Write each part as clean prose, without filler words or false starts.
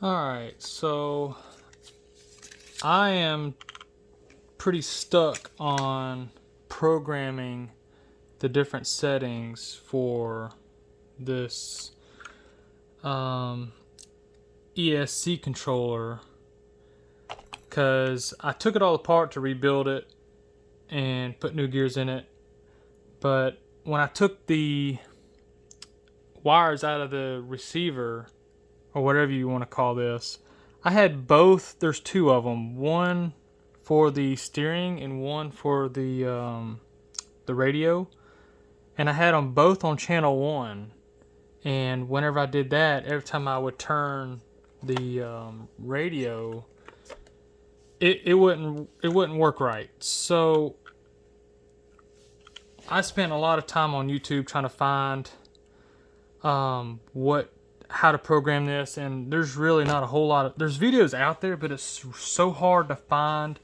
Alright, so I am pretty stuck on programming the different settings for this ESC controller because I took it all apart to rebuild it and put new gears in it, but when I took the wires out of the receiver, or whatever you want to call this, I had both. There's two of them, one for the steering and one for the radio, and I had them both on channel 1. And whenever I did that, every time I would turn the radio, it wouldn't work right. So I spent a lot of time on YouTube trying to find how to program this, and there's really not a whole lot of, there's videos out there, but it's so hard to find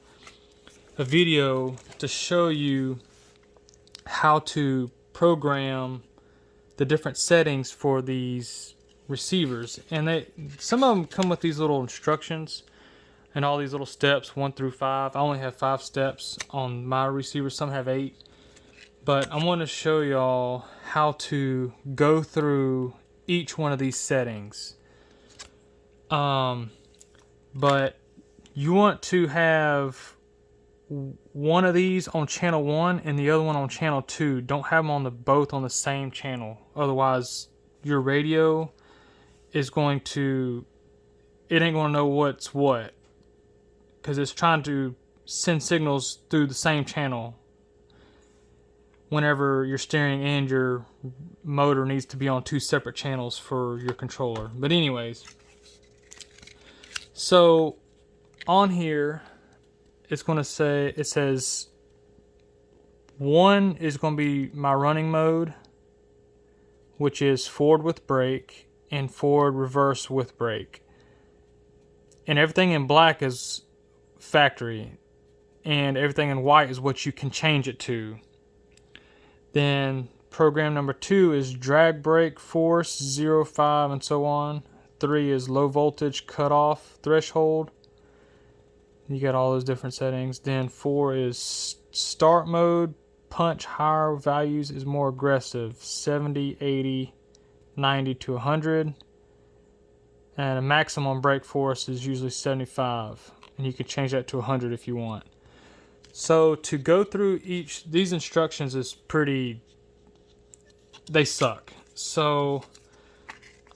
a video to show you how to program the different settings for these receivers. And some of them come with these little instructions and all these little steps, 1 through 5. I only have 5 steps on my receiver, some have 8. But I want to show y'all how to go through each one of these settings. But you want to have one of these on channel 1 and the other one on channel 2. Don't have them on both on the same channel. Otherwise, your radio is going to, it ain't going to know what's what, because it's trying to send signals through the same channel whenever your steering and your motor needs to be on 2 separate channels for your controller. But anyways, so on here it's going to say, it says 1 is going to be my running mode, which is forward with brake and forward reverse with brake, and everything in black is factory, and everything in white is what you can change it to. Then program number 2 is drag brake force 0, 5, and so on. 3 is low voltage cutoff threshold. You got all those different settings. Then 4 is start mode. Punch higher values is more aggressive. 70, 80, 90 to 100. And a maximum brake force is usually 75. And you can change that to 100 if you want. So to go through these instructions is they suck. So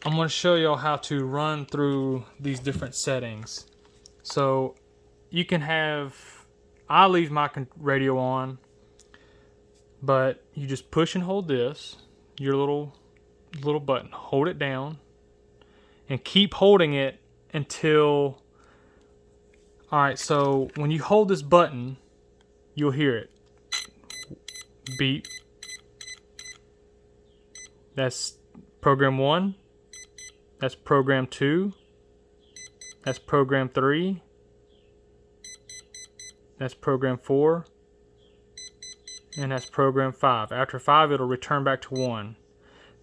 I'm going to show y'all how to run through these different settings. So you can I leave my radio on, but you just push and hold this, your little button, hold it down, and keep holding it until, alright, so when you hold this button, you'll hear it beep. That's program 1. That's program 2. That's program 3. That's program 4. And that's program 5. After 5, it'll return back to 1.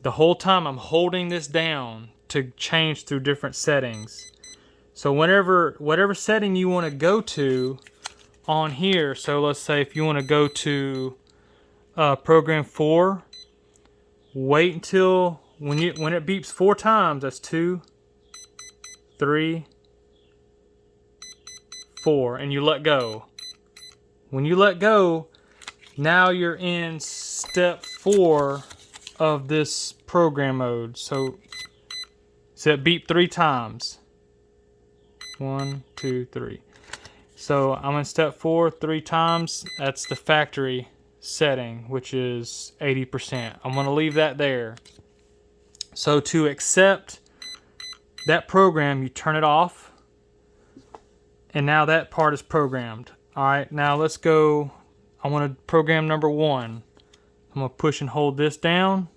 The whole time I'm holding this down to change through different settings. So whatever setting you want to go to on here, so let's say if you want to go to program 4, wait until when it beeps 4 times. That's 2, 3, 4, and you let go. When you let go, now you're in step 4 of this program mode. So it beep 3 times. 1, 2, 3. So I'm in step 4 3 times. That's the factory setting, which is 80%. I'm going to leave that there. So to accept that program, you turn it off, and now that part is programmed. Alright, now let's go. I want to program number 1. I'm going to push and hold this down,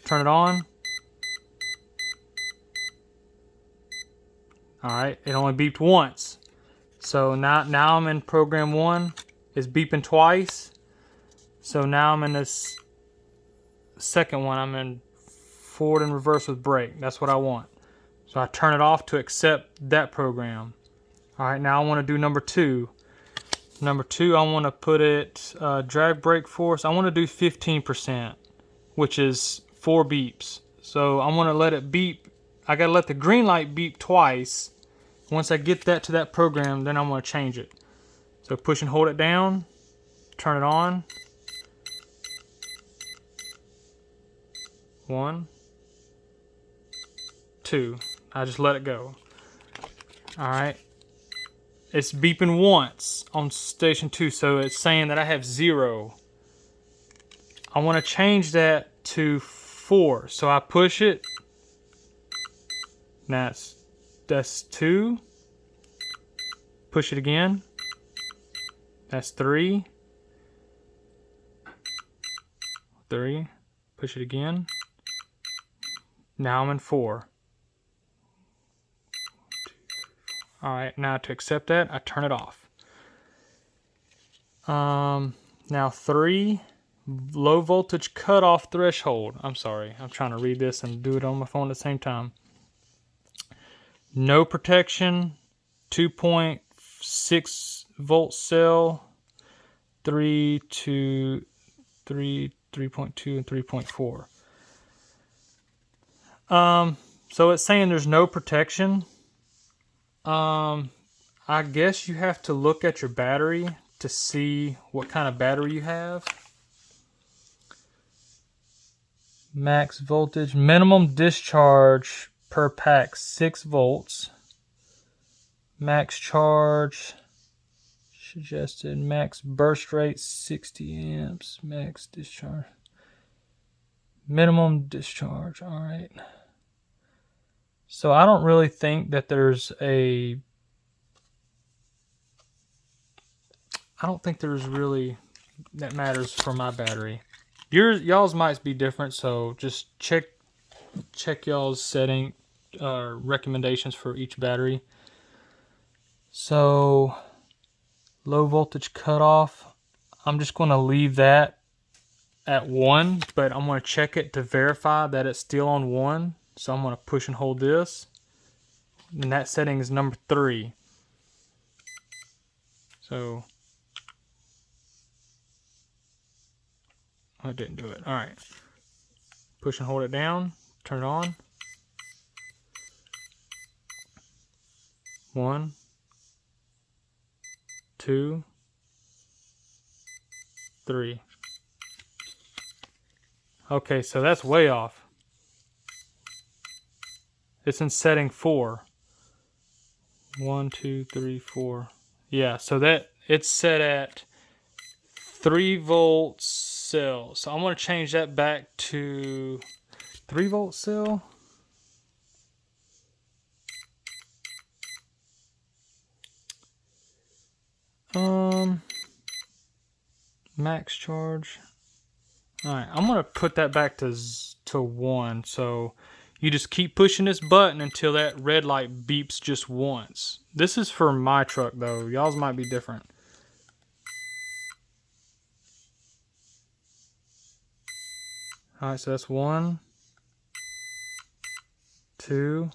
turn it on. Alright, it only beeped once. So now I'm in program 1. It's beeping twice. So now I'm in this second one. I'm in forward and reverse with brake. That's what I want. So I turn it off to accept that program. All right, now I want to do number 2. Number 2, I want to put it drag brake force. I want to do 15%, which is 4 beeps. So I want to let it beep. I got to let the green light beep twice. Once I get that to that program, then I'm going to change it. So push and hold it down, turn it on. 1, 2. I just let it go. All right. It's beeping once on station 2, so it's saying that I have 0. I want to change that to 4, so I push it. That's 2. Push it again. That's 3. 3. Push it again. Now I'm in 4. Alright, now to accept that, I turn it off. Now 3, low voltage cutoff threshold. I'm sorry, I'm trying to read this and do it on my phone at the same time. No protection, 2.6 volt cell, 3.2 and 3.4. So it's saying there's no protection. I guess you have to look at your battery to see what kind of battery you have. Max voltage, minimum discharge per pack 6 volts. Max charge suggested, max burst rate 60 amps, max discharge. Minimum discharge, all right. So I don't really think that there's really that matters for my battery. Y'all's might be different, so just check y'all's setting recommendations for each battery. So low voltage cutoff, I'm just going to leave that at 1, but I'm going to check it to verify that it's still on 1. So I'm going to push and hold this, and that setting is number 3. So I didn't do it. All right, push and hold it down, turn it on. 1, 2, 3. Okay, so that's way off. It's in setting 4. 1, 2, 3, 4. Yeah, so that it's set at 3 volt cell. So I'm going to change that back to 3 volt cell. Max charge. All right, I'm going to put that back to 1. So you just keep pushing this button until that red light beeps just once. This is for my truck though. Y'all's might be different. All right, so that's 1, 2,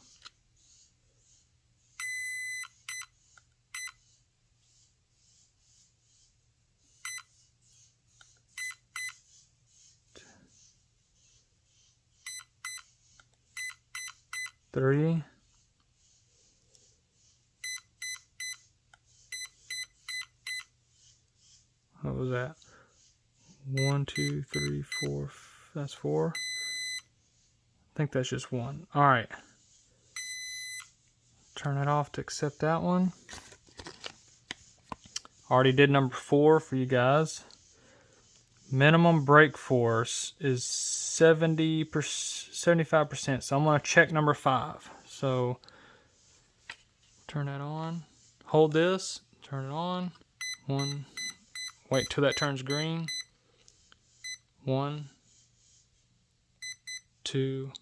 3. What was that? 1, 2, 3, 4. That's 4. I think that's just 1. All right. Turn it off to accept that one. Already did number 4 for you guys. Minimum brake force is 75%. So I'm going to check number 5. So turn that on. Hold this. Turn it on. 1. Wait till that turns green. 1, 2,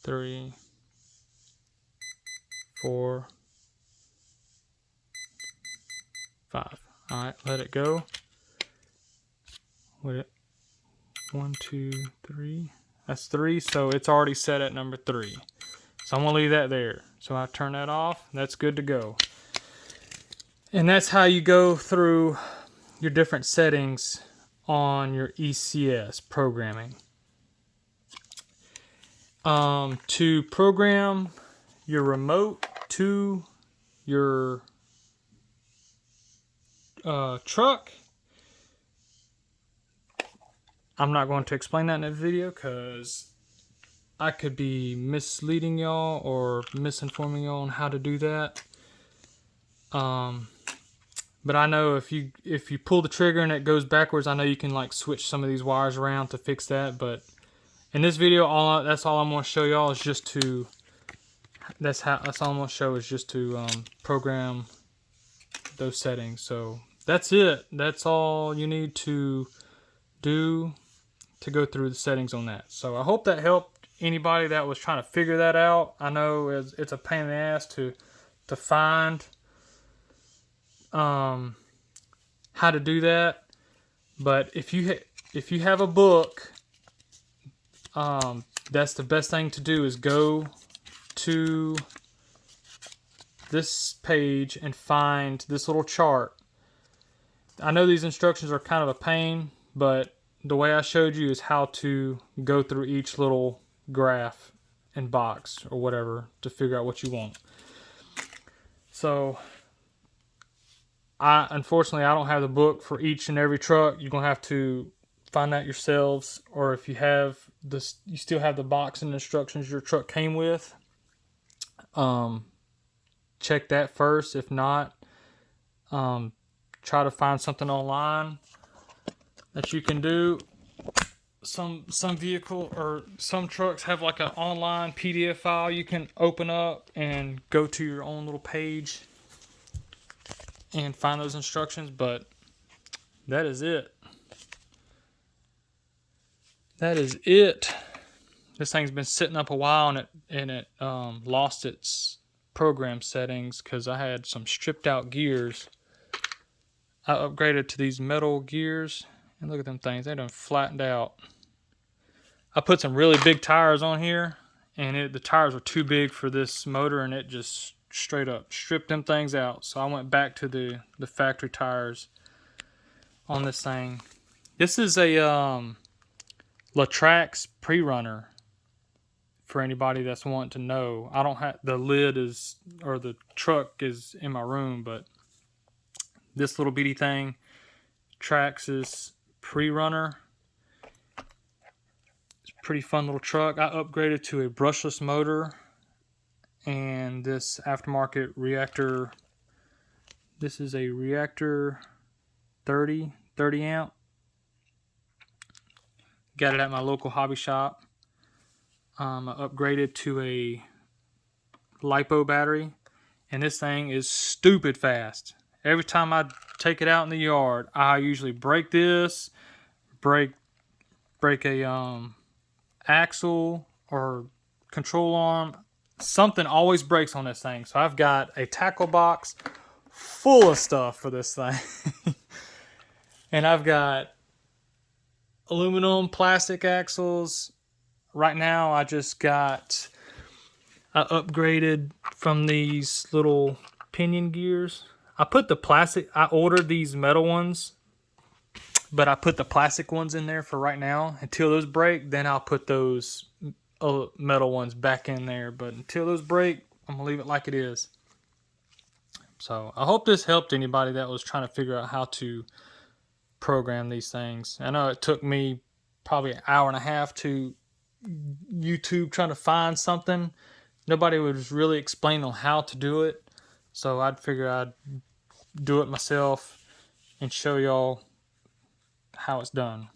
3, 4, 5. All right, let it go. Wait, 1, 2, 3. That's 3, so it's already set at number 3. So I'm going to leave that there. So I turn that off. That's good to go. And that's how you go through your different settings on your ECS programming. To program your remote to your truck, I'm not going to explain that in the video because I could be misleading y'all or misinforming y'all on how to do that. But I know if you pull the trigger and it goes backwards, I know you can like switch some of these wires around to fix that. But in this video, that's all I'm going to show y'all is just to that's all I'm going to show is just to program those settings. So that's it. That's all you need to do to go through the settings on that. So I hope that helped anybody that was trying to figure that out. I know it's a pain in the ass to find how to do that, but if you have a book, that's the best thing to do is go to this page and find this little chart. I know these instructions are kind of a pain, but the way I showed you is how to go through each little graph and box or whatever to figure out what you want. So unfortunately I don't have the book for each and every truck. You're gonna have to find that yourselves, or if you have this, you still have the box and instructions your truck came with, check that first. If not, try to find something online that you can do. Some vehicle or some trucks have like an online PDF file you can open up and go to your own little page and find those instructions. But that is it. That is it. This thing's been sitting up a while and it lost its program settings because I had some stripped out gears. I upgraded to these metal gears, and look at them things. They done flattened out. I put some really big tires on here, and the tires were too big for this motor, and it just straight up stripped them things out. So I went back to the factory tires on this thing. This is a Latrax pre-runner for anybody that's wanting to know. I don't have the lid is, or the truck is in my room, but this little bitty thing, Traxxas pre-runner. It's a pretty fun little truck. I upgraded to a brushless motor and this aftermarket reactor. This is a reactor 30 amp. Got it at my local hobby shop. I upgraded to a LiPo battery, and this thing is stupid fast. Every time I take it out in the yard, I usually break this, break a axle or control arm. Something always breaks on this thing. So I've got a tackle box full of stuff for this thing. And I've got aluminum, plastic axles. Right now I upgraded from these little pinion gears. I ordered these metal ones, but I put the plastic ones in there for right now. Until those break, then I'll put those metal ones back in there. But until those break, I'm going to leave it like it is. So I hope this helped anybody that was trying to figure out how to program these things. I know it took me probably an hour and a half to YouTube trying to find something. Nobody was really explaining on how to do it. So I'd figure I'd do it myself and show y'all how it's done.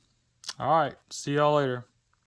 All right, see y'all later.